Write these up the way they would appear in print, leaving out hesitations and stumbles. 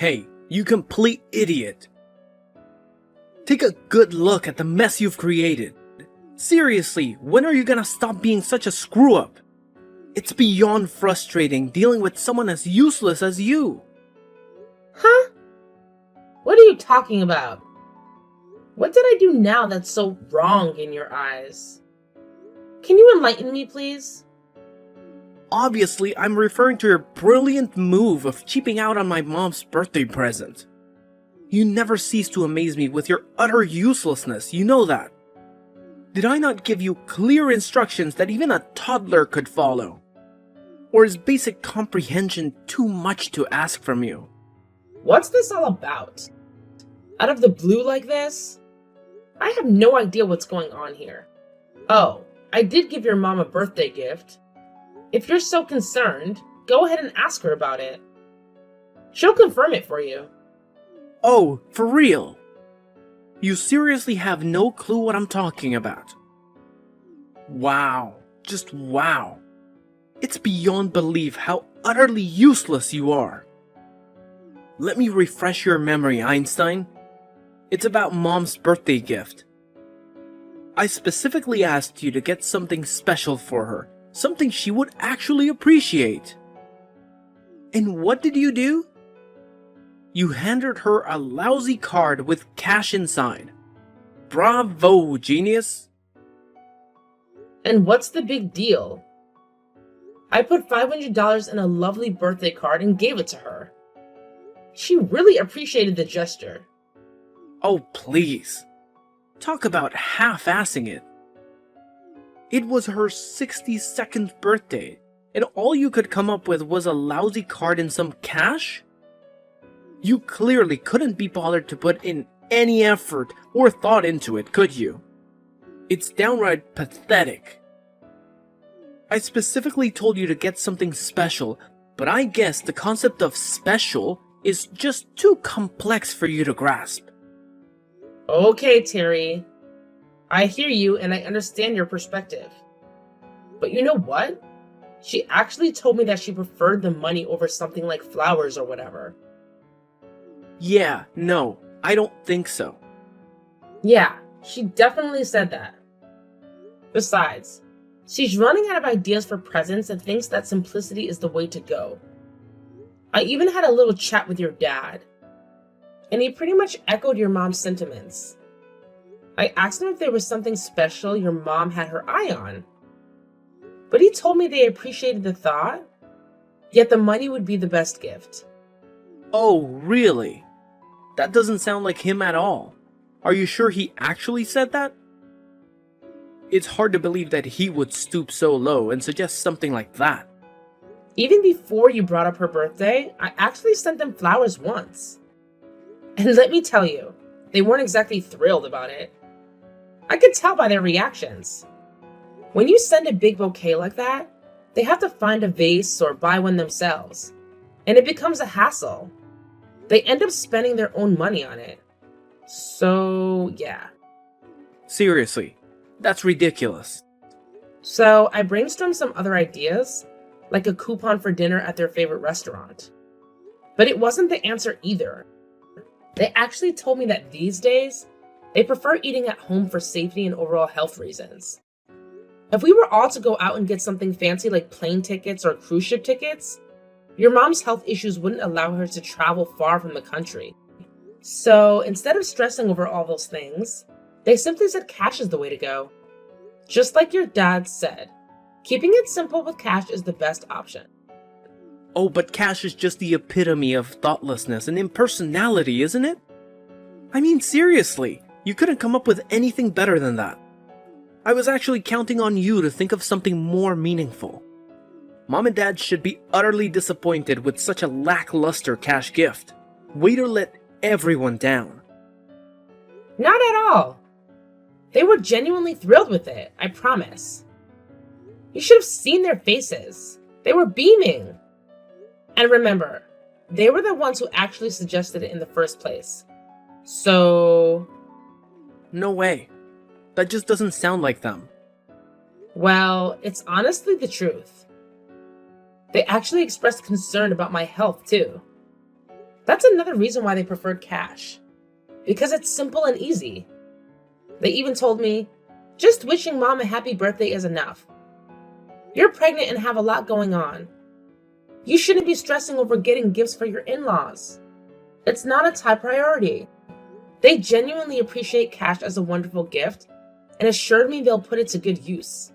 Hey, you complete idiot! Take a good look at the mess you've created. Seriously, when are you gonna stop being such a screw-up? It's beyond frustrating dealing with someone as useless as you. Huh? What are you talking about? What did I do now that's so wrong in your eyes? Can you enlighten me, please? Obviously, I'm referring to your brilliant move of cheaping out on my mom's birthday present. You never cease to amaze me with your utter uselessness, you know that. Did I not give you clear instructions that even a toddler could follow? Or is basic comprehension too much to ask from you? What's this all about? Out of the blue like this? I have no idea what's going on here. Oh, I did give your mom a birthday gift. If you're so concerned, go ahead and ask her about it. She'll confirm it for you. Oh, for real? You seriously have no clue what I'm talking about? Wow, just wow. It's beyond belief how utterly useless you are. Let me refresh your memory, Einstein. It's about Mom's birthday gift. I specifically asked you to get something special for her, something she would actually appreciate. And what did you do? You handed her a lousy card with cash inside. Bravo, genius! And what's the big deal? I put $500 in a lovely birthday card and gave it to her. She really appreciated the gesture. Oh, please. Talk about half-assing it. It was her 62nd birthday, and all you could come up with was a lousy card and some cash? You clearly couldn't be bothered to put in any effort or thought into it, could you? It's downright pathetic. I specifically told you to get something special, but I guess the concept of special is just too complex for you to grasp. Okay, Terry. I hear you and I understand your perspective. But you know what? She actually told me that she preferred the money over something like flowers or whatever. Yeah, no, I don't think so. Yeah, she definitely said that. Besides, she's running out of ideas for presents and thinks that simplicity is the way to go. I even had a little chat with your dad, and he pretty much echoed your mom's sentiments. I asked him if there was something special your mom had her eye on, but he told me they appreciated the thought, yet the money would be the best gift. Oh, really? That doesn't sound like him at all. Are you sure he actually said that? It's hard to believe that he would stoop so low and suggest something like that. Even before you brought up her birthday, I actually sent them flowers once. And let me tell you, they weren't exactly thrilled about it. I could tell by their reactions. When you send a big bouquet like that, they have to find a vase or buy one themselves, and it becomes a hassle. They end up spending their own money on it. So, yeah. Seriously, that's ridiculous. So, I brainstormed some other ideas, like a coupon for dinner at their favorite restaurant. But it wasn't the answer either. They actually told me that these days, they prefer eating at home for safety and overall health reasons. If we were all to go out and get something fancy like plane tickets or cruise ship tickets, your mom's health issues wouldn't allow her to travel far from the country. So instead of stressing over all those things, they simply said cash is the way to go. Just like your dad said, keeping it simple with cash is the best option. Oh, but cash is just the epitome of thoughtlessness and impersonality, isn't it? I mean, seriously, you couldn't come up with anything better than that. I was actually counting on you to think of something more meaningful. Mom and Dad should be utterly disappointed with such a lackluster cash gift. Way to let everyone down. Not at all. They were genuinely thrilled with it, I promise. You should have seen their faces. They were beaming. And remember, they were the ones who actually suggested it in the first place. So... No way. That just doesn't sound like them. Well, it's honestly the truth. They actually expressed concern about my health, too. That's another reason why they preferred cash. Because it's simple and easy. They even told me, just wishing mom a happy birthday is enough. You're pregnant and have a lot going on. You shouldn't be stressing over getting gifts for your in-laws. It's not a top priority. They genuinely appreciate cash as a wonderful gift and assured me they'll put it to good use.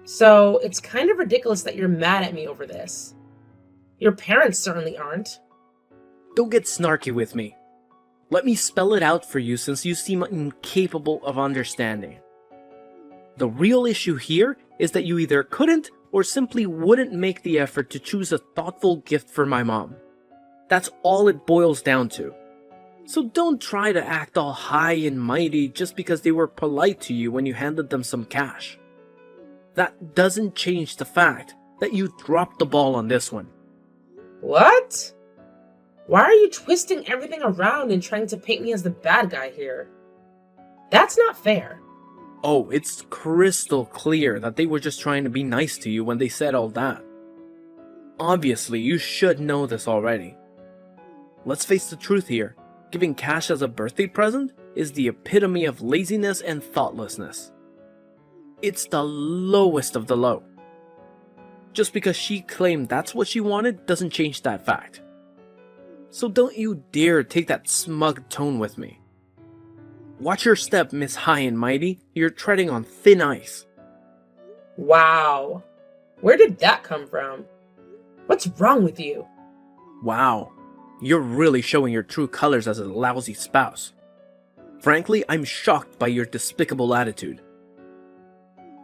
So it's kind of ridiculous that you're mad at me over this. Your parents certainly aren't. Don't get snarky with me. Let me spell it out for you since you seem incapable of understanding. The real issue here is that you either couldn't or simply wouldn't make the effort to choose a thoughtful gift for my mom. That's all it boils down to. So don't try to act all high and mighty just because they were polite to you when you handed them some cash. That doesn't change the fact that you dropped the ball on this one. What? Why are you twisting everything around and trying to paint me as the bad guy here? That's not fair. Oh, it's crystal clear that they were just trying to be nice to you when they said all that. Obviously, you should know this already. Let's face the truth here. Giving cash as a birthday present is the epitome of laziness and thoughtlessness. It's the lowest of the low. Just because she claimed that's what she wanted doesn't change that fact. So don't you dare take that smug tone with me. Watch your step, Miss High and Mighty. You're treading on thin ice. Wow. Where did that come from? What's wrong with you? Wow. You're really showing your true colors as a lousy spouse. Frankly, I'm shocked by your despicable attitude.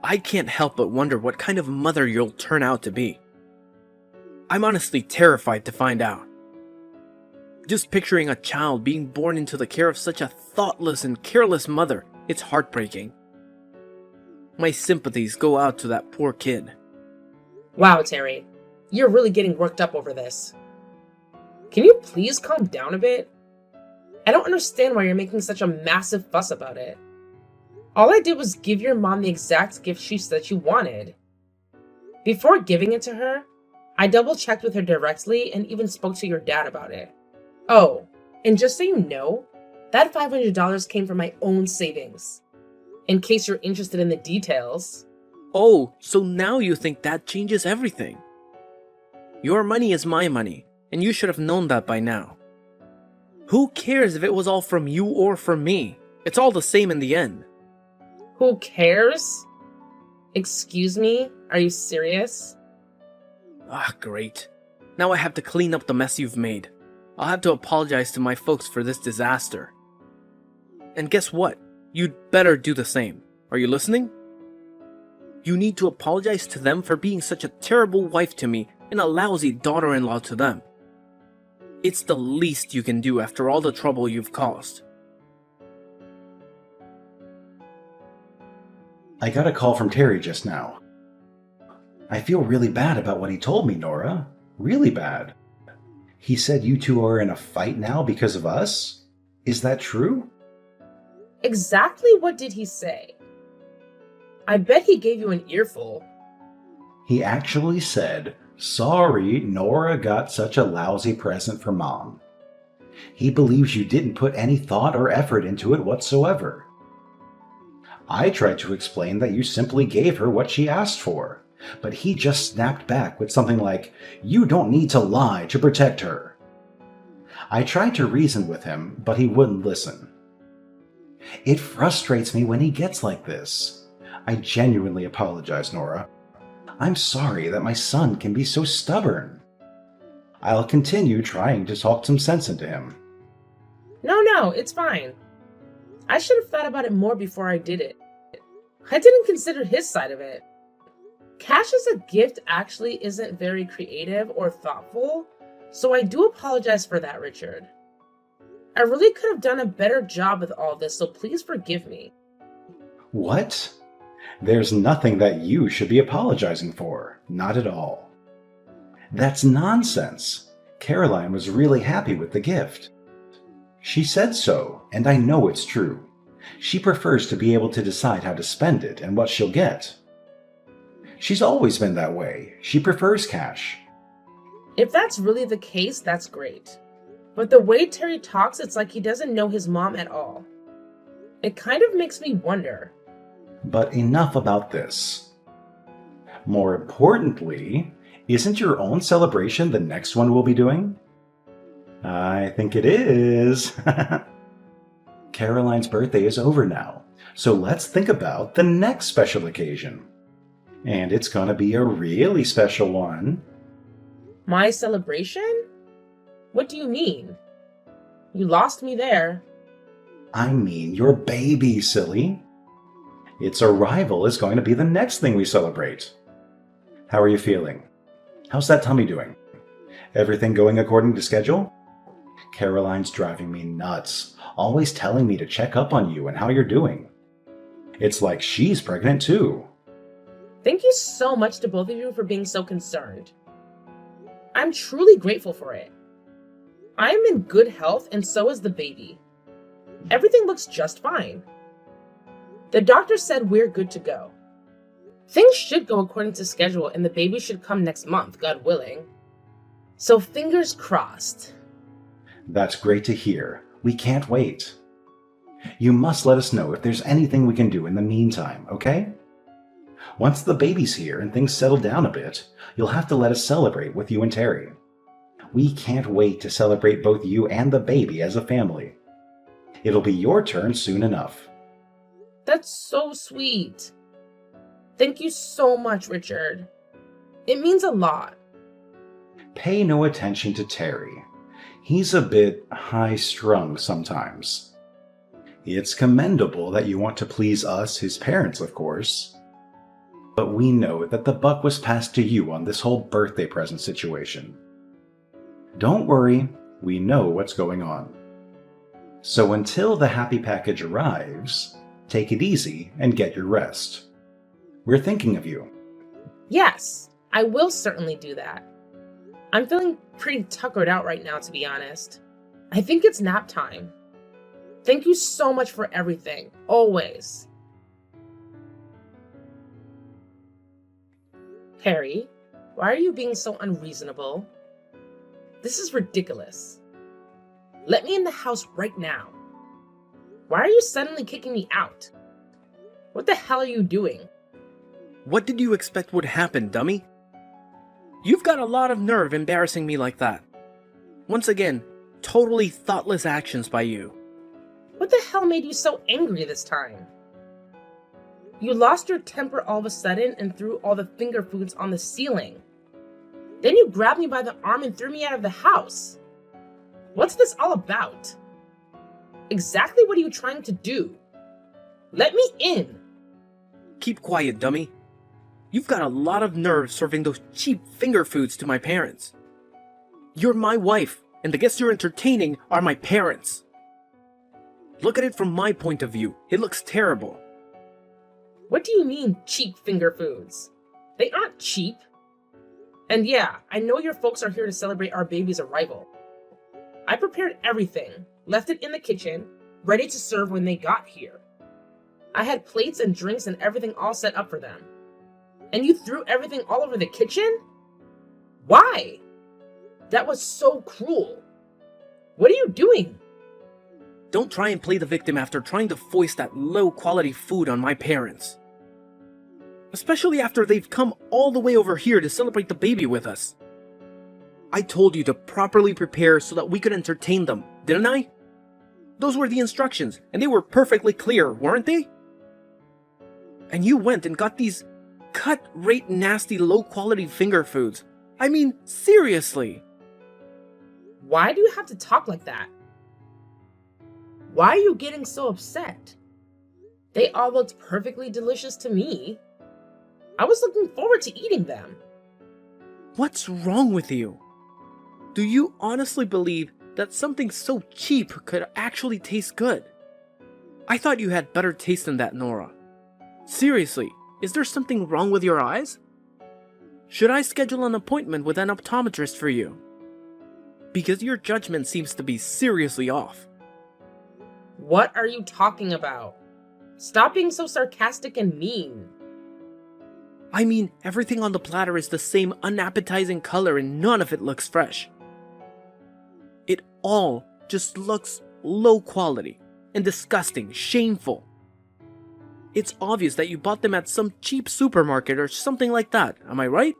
I can't help but wonder what kind of mother you'll turn out to be. I'm honestly terrified to find out. Just picturing a child being born into the care of such a thoughtless and careless mother, it's heartbreaking. My sympathies go out to that poor kid. Wow, Terry. You're really getting worked up over this. Can you please calm down a bit? I don't understand why you're making such a massive fuss about it. All I did was give your mom the exact gift she said she wanted. Before giving it to her, I double-checked with her directly and even spoke to your dad about it. Oh, and just so you know, that $500 came from my own savings. In case you're interested in the details. Oh, so now you think that changes everything. Your money is my money, and you should have known that by now. Who cares if it was all from you or from me? It's all the same in the end. Who cares? Excuse me? Are you serious? Ah, great. Now I have to clean up the mess you've made. I'll have to apologize to my folks for this disaster. And guess what? You'd better do the same. Are you listening? You need to apologize to them for being such a terrible wife to me and a lousy daughter-in-law to them. It's the least you can do after all the trouble you've caused. I got a call from Terry just now. I feel really bad about what he told me, Nora. Really bad. He said you two are in a fight now because of us? Is that true? Exactly what did he say? I bet he gave you an earful. He actually said, "Sorry, Nora got such a lousy present for Mom." He believes you didn't put any thought or effort into it whatsoever. I tried to explain that you simply gave her what she asked for, but he just snapped back with something like, "You don't need to lie to protect her." I tried to reason with him, but he wouldn't listen. It frustrates me when he gets like this. I genuinely apologize, Nora. I'm sorry that my son can be so stubborn. I'll continue trying to talk some sense into him. No, it's fine. I should have thought about it more before I did it. I didn't consider his side of it. Cash as a gift actually isn't very creative or thoughtful, so I do apologize for that, Richard. I really could have done a better job with all this, so please forgive me. What? There's nothing that you should be apologizing for. Not at all. That's nonsense. Caroline was really happy with the gift. She said so, and I know it's true. She prefers to be able to decide how to spend it and what she'll get. She's always been that way. She prefers cash. If that's really the case, that's great. But the way Terry talks, it's like he doesn't know his mom at all. It kind of makes me wonder. But enough about this. More importantly, isn't your own celebration the next one we'll be doing? I think it is. Caroline's birthday is over now, so let's think about the next special occasion. And it's gonna be a really special one. My celebration? What do you mean? You lost me there. I mean your baby, silly. Its arrival is going to be the next thing we celebrate. How are you feeling? How's that tummy doing? Everything going according to schedule? Caroline's driving me nuts, always telling me to check up on you and how you're doing. It's like she's pregnant too. Thank you so much to both of you for being so concerned. I'm truly grateful for it. I am in good health and so is the baby. Everything looks just fine. The doctor said we're good to go. Things should go according to schedule and the baby should come next month, God willing. So fingers crossed. That's great to hear. We can't wait. You must let us know if there's anything we can do in the meantime, okay? Once the baby's here and things settle down a bit, you'll have to let us celebrate with you and Terry. We can't wait to celebrate both you and the baby as a family. It'll be your turn soon enough. That's so sweet. Thank you so much, Richard. It means a lot. Pay no attention to Terry. He's a bit high-strung sometimes. It's commendable that you want to please us, his parents, of course. But we know that the buck was passed to you on this whole birthday present situation. Don't worry, we know what's going on. So until the happy package arrives, take it easy and get your rest. We're thinking of you. Yes, I will certainly do that. I'm feeling pretty tuckered out right now, to be honest. I think it's nap time. Thank you so much for everything, always. Harry, why are you being so unreasonable? This is ridiculous. Let me in the house right now. Why are you suddenly kicking me out? What the hell are you doing? What did you expect would happen, dummy? You've got a lot of nerve embarrassing me like that. Once again, totally thoughtless actions by you. What the hell made you so angry this time? You lost your temper all of a sudden and threw all the finger foods on the ceiling. Then you grabbed me by the arm and threw me out of the house. What's this all about? Exactly what are you trying to do? Let me in. Keep quiet, dummy. You've got a lot of nerve serving those cheap finger foods to my parents. You're my wife, and the guests you're entertaining are my parents. Look at it from my point of view. It looks terrible. What do you mean, cheap finger foods? They aren't cheap. And yeah, I know your folks are here to celebrate our baby's arrival. I prepared everything, left it in the kitchen, ready to serve when they got here. I had plates and drinks and everything all set up for them. And you threw everything all over the kitchen? Why? That was so cruel. What are you doing? Don't try and play the victim after trying to foist that low-quality food on my parents. Especially after they've come all the way over here to celebrate the baby with us. I told you to properly prepare so that we could entertain them, didn't I? Those were the instructions, and they were perfectly clear, weren't they? And you went and got these cut-rate nasty low-quality finger foods. I mean, seriously. Why do you have to talk like that? Why are you getting so upset? They all looked perfectly delicious to me. I was looking forward to eating them. What's wrong with you? Do you honestly believe that something so cheap could actually taste good? I thought you had better taste than that, Nora. Seriously, is there something wrong with your eyes? Should I schedule an appointment with an optometrist for you? Because your judgment seems to be seriously off. What are you talking about? Stop being so sarcastic and mean. I mean, everything on the platter is the same unappetizing color and none of it looks fresh. It all just looks low quality and disgusting, shameful. It's obvious that you bought them at some cheap supermarket or something like that, am I right?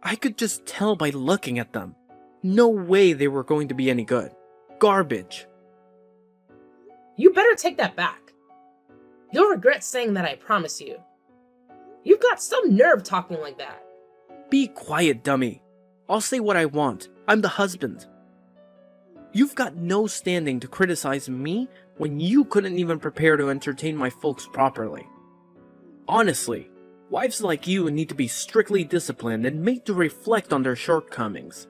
I could just tell by looking at them. No way they were going to be any good. Garbage. You better take that back. You'll regret saying that, I promise you. You've got some nerve talking like that. Be quiet, dummy. I'll say what I want. I'm the husband. You've got no standing to criticize me when you couldn't even prepare to entertain my folks properly. Honestly, wives like you need to be strictly disciplined and made to reflect on their shortcomings.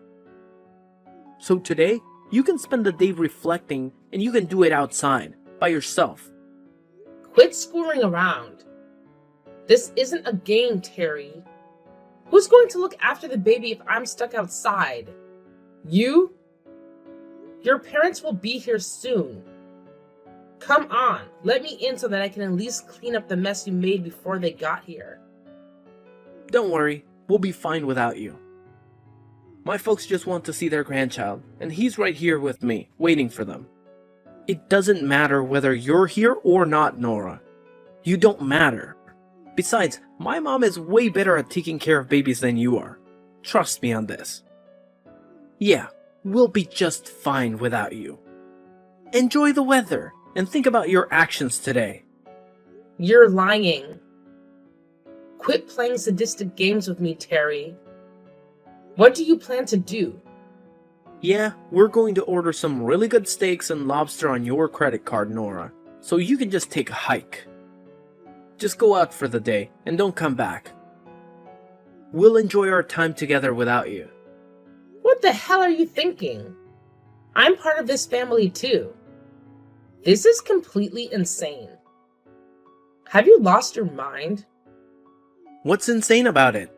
So today, you can spend the day reflecting and you can do it outside, by yourself. Quit screwing around. This isn't a game, Terry. Who's going to look after the baby if I'm stuck outside? You? Your parents will be here soon. Come on, let me in so that I can at least clean up the mess you made before they got here. Don't worry, we'll be fine without you. My folks just want to see their grandchild, and he's right here with me, waiting for them. It doesn't matter whether you're here or not, Nora. You don't matter. Besides, my mom is way better at taking care of babies than you are. Trust me on this. Yeah, we'll be just fine without you. Enjoy the weather, and think about your actions today. You're lying. Quit playing sadistic games with me, Terry. What do you plan to do? Yeah, we're going to order some really good steaks and lobster on your credit card, Nora, so you can just take a hike. Just go out for the day and don't come back. We'll enjoy our time together without you. What the hell are you thinking? I'm part of this family too. This is completely insane. Have you lost your mind? What's insane about it?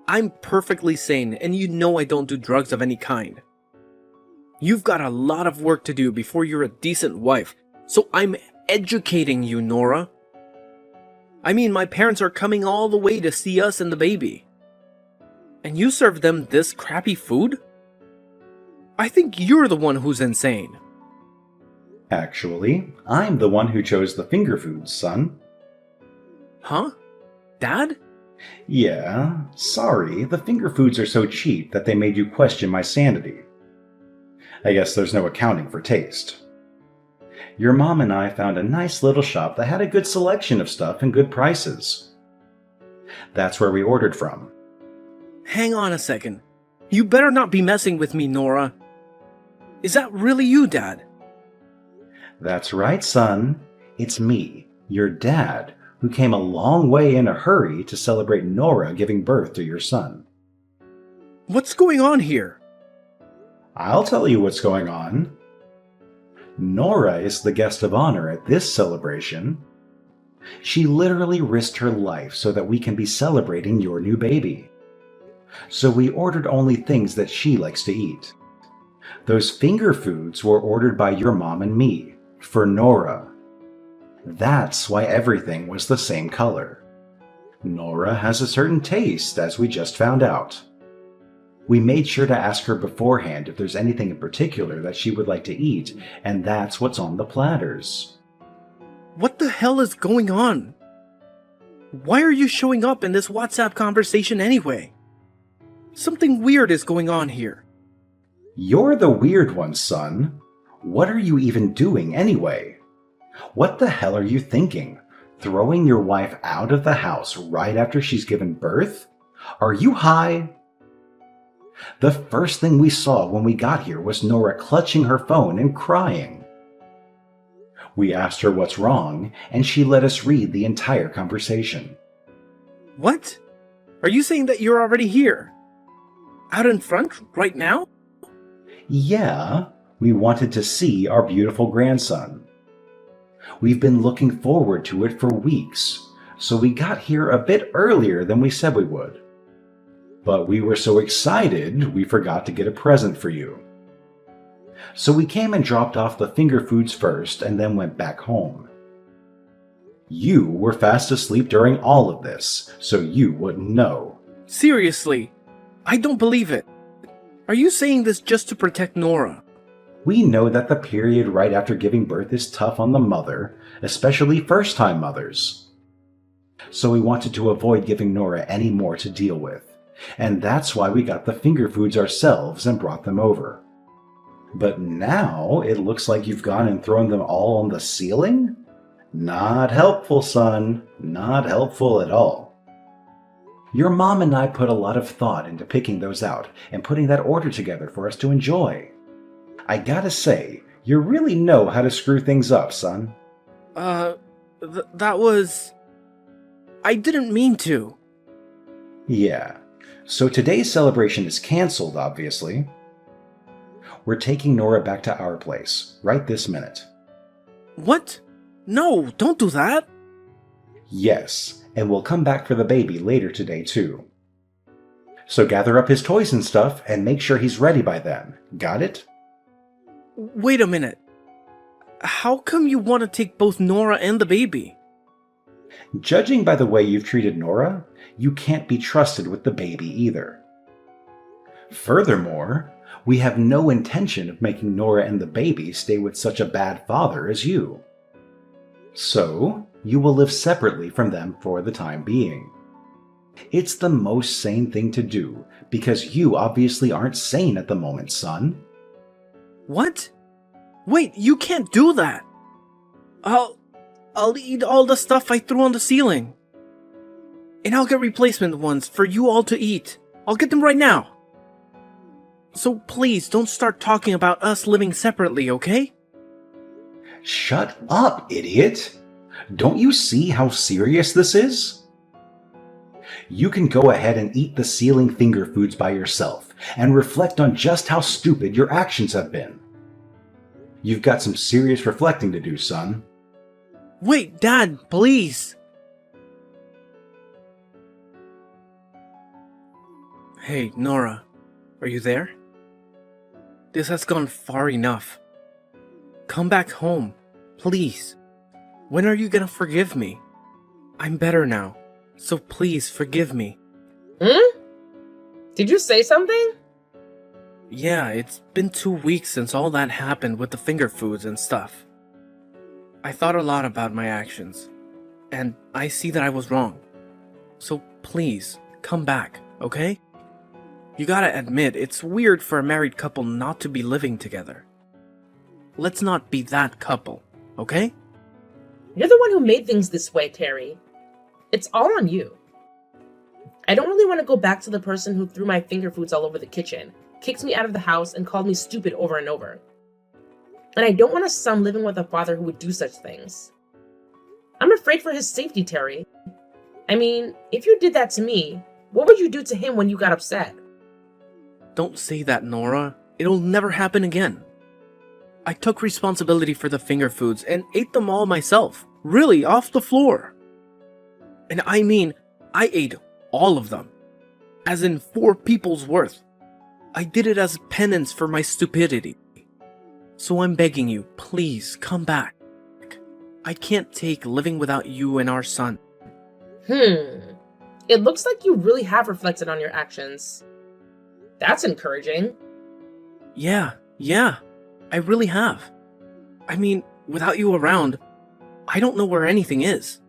I'm perfectly sane, and you know I don't do drugs of any kind. You've got a lot of work to do before you're a decent wife, so I'm educating you, Nora. I mean, my parents are coming all the way to see us and the baby. And you serve them this crappy food? I think you're the one who's insane. Actually, I'm the one who chose the finger foods, son. Huh? Dad? Yeah, sorry, the finger foods are so cheap that they made you question my sanity. I guess there's no accounting for taste. Your mom and I found a nice little shop that had a good selection of stuff and good prices. That's where we ordered from. Hang on a second. You better not be messing with me, Nora. Is that really you, Dad? That's right, son. It's me, your dad, who came a long way in a hurry to celebrate Nora giving birth to your son. What's going on here? I'll tell you what's going on. Nora is the guest of honor at this celebration. She literally risked her life so that we can be celebrating your new baby. So we ordered only things that she likes to eat. Those finger foods were ordered by your mom and me, for Nora. That's why everything was the same color. Nora has a certain taste, as we just found out. We made sure to ask her beforehand if there's anything in particular that she would like to eat, and that's what's on the platters. What the hell is going on? Why are you showing up in this WhatsApp conversation anyway? Something weird is going on here. You're the weird one, son. What are you even doing anyway? What the hell are you thinking? Throwing your wife out of the house right after she's given birth? Are you high? The first thing we saw when we got here was Nora clutching her phone and crying. We asked her what's wrong, and she let us read the entire conversation. What? Are you saying that you're already here? Out in front, right now? Yeah, we wanted to see our beautiful grandson. We've been looking forward to it for weeks, so we got here a bit earlier than we said we would. But we were so excited, we forgot to get a present for you. So we came and dropped off the finger foods first and then went back home. You were fast asleep during all of this, so you wouldn't know. Seriously, I don't believe it. Are you saying this just to protect Nora? We know that the period right after giving birth is tough on the mother, especially first-time mothers. So we wanted to avoid giving Nora any more to deal with, and that's why we got the finger foods ourselves and brought them over. But now it looks like you've gone and thrown them all on the ceiling? Not helpful, son. Not helpful at all. Your mom and I put a lot of thought into picking those out and putting that order together for us to enjoy. I gotta say, you really know how to screw things up, son. That was... I didn't mean to. Yeah. So today's celebration is cancelled, obviously. We're taking Nora back to our place, right this minute. What? No, don't do that. Yes, and we'll come back for the baby later today, too. So gather up his toys and stuff and make sure he's ready by then. Got it? Wait a minute. How come you want to take both Nora and the baby? Judging by the way you've treated Nora, you can't be trusted with the baby either. Furthermore, we have no intention of making Nora and the baby stay with such a bad father as you. So, you will live separately from them for the time being. It's the most sane thing to do, because you obviously aren't sane at the moment, son. What? Wait, you can't do that. I'll eat all the stuff I threw on the ceiling. And I'll get replacement ones for you all to eat. I'll get them right now. So please don't start talking about us living separately, okay? Shut up, idiot! Don't you see how serious this is? You can go ahead and eat the ceiling finger foods by yourself and reflect on just how stupid your actions have been. You've got some serious reflecting to do, son. Wait, Dad, please. Hey, Nora, are you there? This has gone far enough. Come back home, please. When are you gonna forgive me? I'm better now, so please forgive me. Did you say something? Yeah, it's been 2 weeks since all that happened with the finger foods and stuff. I thought a lot about my actions, and I see that I was wrong. So please, come back, okay? You gotta admit, it's weird for a married couple not to be living together. Let's not be that couple, okay? You're the one who made things this way, Terry. It's all on you. I don't really want to go back to the person who threw my finger foods all over the kitchen, kicked me out of the house, and called me stupid over and over. And I don't want a son living with a father who would do such things. I'm afraid for his safety, Terry. I mean, if you did that to me, what would you do to him when you got upset? Don't say that, Nora. It'll never happen again. I took responsibility for the finger foods and ate them all myself. Really, off the floor. And I mean, I ate all of them. As in 4 people's worth. I did it as penance for my stupidity. So I'm begging you, please come back. I can't take living without you and our son. It looks like you really have reflected on your actions. That's encouraging. Yeah, I really have. I mean, without you around, I don't know where anything is.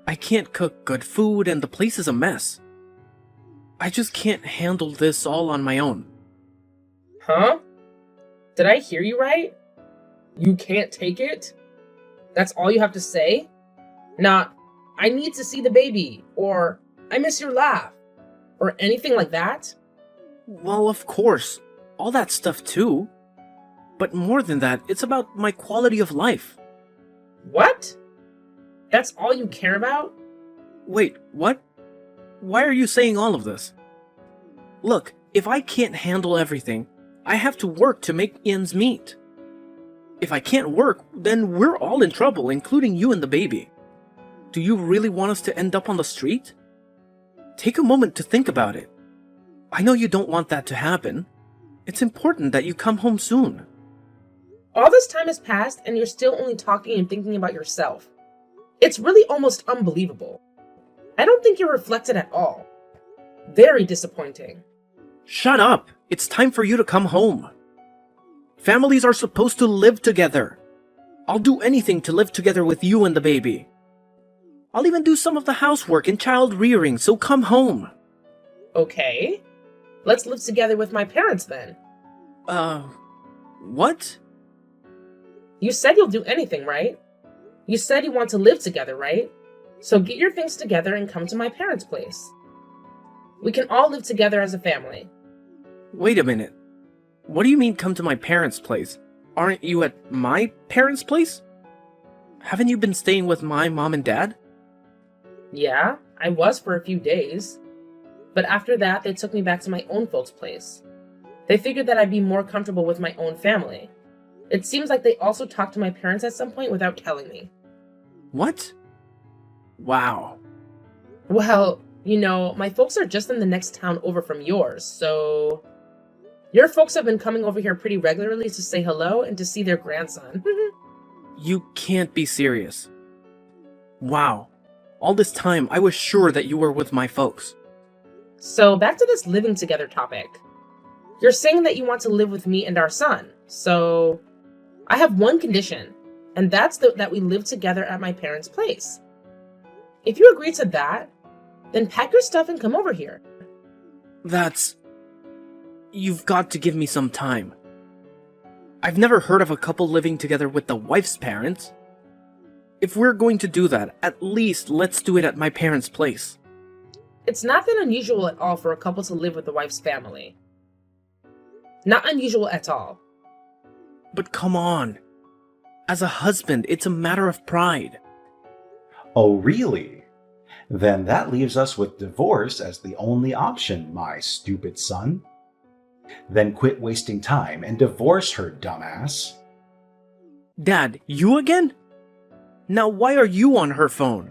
I can't cook good food and the place is a mess. I just can't handle this all on my own. Huh? Did I hear you right? You can't take it? That's all you have to say? Not, I need to see the baby, or I miss your laugh, or anything like that? Well, of course, all that stuff too. But more than that, it's about my quality of life. What? That's all you care about? Wait, what? Why are you saying all of this? Look, if I can't handle everything, I have to work to make ends meet. If I can't work, then we're all in trouble, including you and the baby. Do you really want us to end up on the street? Take a moment to think about it. I know you don't want that to happen. It's important that you come home soon. All this time has passed and you're still only talking and thinking about yourself. It's really almost unbelievable. I don't think you're reflected at all. Very disappointing. Shut up! It's time for you to come home. Families are supposed to live together. I'll do anything to live together with you and the baby. I'll even do some of the housework and child rearing, so come home. Okay. Let's live together with my parents then. What? You said you'll do anything, right? You said you want to live together, right? So get your things together and come to my parents' place. We can all live together as a family. Wait a minute. What do you mean come to my parents' place? Aren't you at my parents' place? Haven't you been staying with my mom and dad? Yeah, I was for a few days. But after that, they took me back to my own folks' place. They figured that I'd be more comfortable with my own family. It seems like they also talked to my parents at some point without telling me. What? Wow. Well, my folks are just in the next town over from yours, so... Your folks have been coming over here pretty regularly to say hello and to see their grandson. You can't be serious. Wow. All this time, I was sure that you were with my folks. So, back to this living together topic. You're saying that you want to live with me and our son, so... I have one condition, and that's that we live together at my parents' place. If you agree to that, then pack your stuff and come over here. You've got to give me some time. I've never heard of a couple living together with the wife's parents. If we're going to do that, at least let's do it at my parents' place. It's not that unusual at all for a couple to live with the wife's family. Not unusual at all. But come on. As a husband, it's a matter of pride. Oh, really? Then that leaves us with divorce as the only option, my stupid son. Then quit wasting time and divorce her, dumbass. Dad, you again? Now why are you on her phone?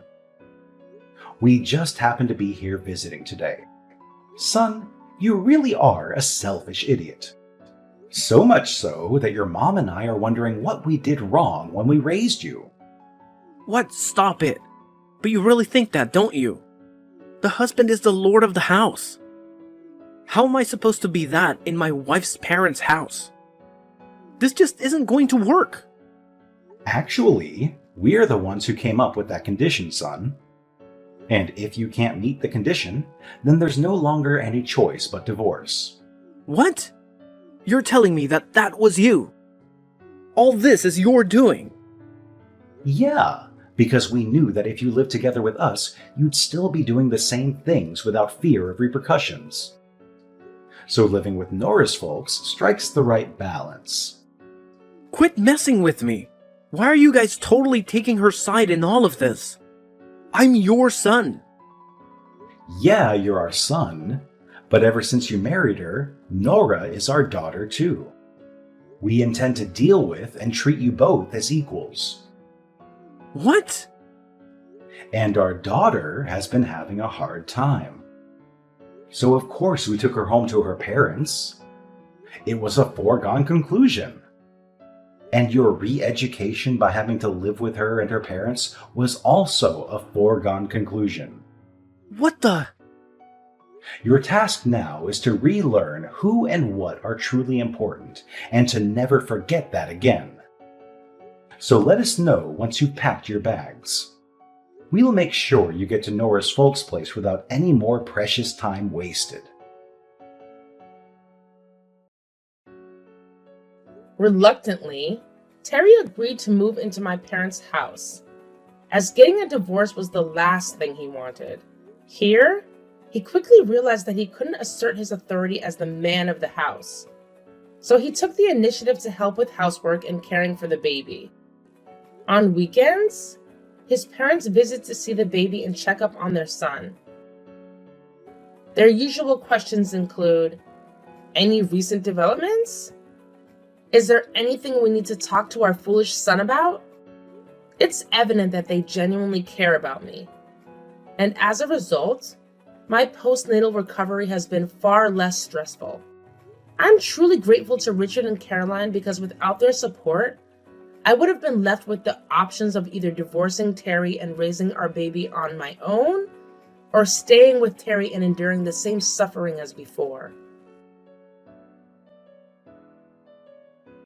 We just happen to be here visiting today. Son, you really are a selfish idiot. So much so that your mom and I are wondering what we did wrong when we raised you. What? Stop it. But you really think that, don't you? The husband is the lord of the house. How am I supposed to be that in my wife's parents' house? This just isn't going to work. Actually, we're the ones who came up with that condition, son. And if you can't meet the condition, then there's no longer any choice but divorce. What? You're telling me that was you? All this is your doing? Yeah, because we knew that if you lived together with us, you'd still be doing the same things without fear of repercussions. So living with Nora's folks strikes the right balance. Quit messing with me. Why are you guys totally taking her side in all of this? I'm your son. Yeah, you're our son, but ever since you married her, Nora is our daughter too. We intend to deal with and treat you both as equals. What? And our daughter has been having a hard time. So of course we took her home to her parents. It was a foregone conclusion. And your re-education by having to live with her and her parents was also a foregone conclusion. What the? Your task now is to relearn who and what are truly important, and to never forget that again. So let us know once you've packed your bags. We will make sure you get to Nora's folks' place without any more precious time wasted. Reluctantly, Terry agreed to move into my parents' house, as getting a divorce was the last thing he wanted. Here, he quickly realized that he couldn't assert his authority as the man of the house. So he took the initiative to help with housework and caring for the baby. On weekends, his parents visit to see the baby and check up on their son. Their usual questions include, any recent developments? Is there anything we need to talk to our foolish son about? It's evident that they genuinely care about me. And as a result, my postnatal recovery has been far less stressful. I'm truly grateful to Richard and Caroline because without their support, I would have been left with the options of either divorcing Terry and raising our baby on my own, or staying with Terry and enduring the same suffering as before.